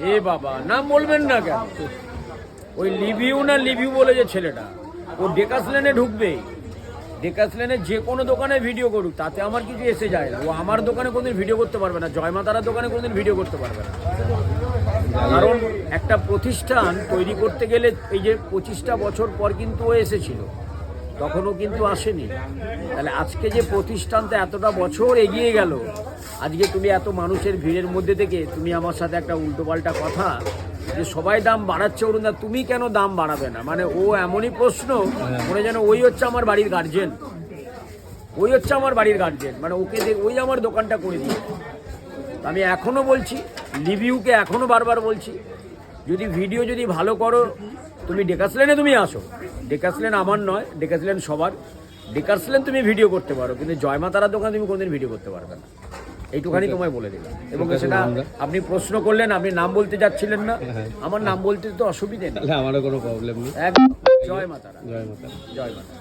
এ বাবা নাম বলবেন না কেন? ওই লিভিউ না লিভিউ বলে যে ছেলেটা, ও ডেকাস লেনে ঢুকবে, ডেকাস লেনে যে কোনো দোকানে ভিডিও করুক, তাতে আমার কিছু এসে যায় না। ও আমার দোকানে কোনোদিন ভিডিও করতে পারবে না, জয়মাতারার দোকানে কোনোদিন ভিডিও করতে পারবে না। কারণ একটা প্রতিষ্ঠান তৈরি করতে গেলে এই যে 25টা বছর পর কিন্তু ও এসেছিল, তখনও কিন্তু আসেনি। তাহলে আজকে যে প্রতিষ্ঠানটা এতটা বছর এগিয়ে গেল, আজকে তুমি এত মানুষের ভিড়ের মধ্যে থেকে তুমি আমার সাথে একটা উল্টোপাল্টা কথা যে সবাই দাম বাড়াচ্ছে, অরুণদা তুমি কেন দাম বাড়াবে না? মানে ও এমনই প্রশ্ন মনে যেন ওই হচ্ছে আমার বাড়ির গার্জেন, ওই হচ্ছে আমার বাড়ির গার্জেন, মানে ওকে ওই আমার দোকানটা করে দিয়ে। আমি এখনও বলছি, লিভিউকে এখনও বারবার বলছি, যদি ভিডিও যদি ভালো করো, তুমি ডেকাস লেনে তুমি আসো। ডেকাস লেন আমার নয়, ডেকাস লেন সবার। ডেকাস লেন তুমি ভিডিও করতে পারো, কিন্তু জয়মাতারার দোকানে তুমি কোনোদিন ভিডিও করতে পারবে না। এইটুখানি তোমায় বলে দিলাম। এবং সেটা আপনি প্রশ্ন করলেন, আপনি নাম বলতে যাচ্ছিলেন না, আমার নাম বলতে তো অসুবিধে নেই, আমারও কোনো প্রবলেম নেই। জয় মাতারা, জয় মাতা, জয় মাতা।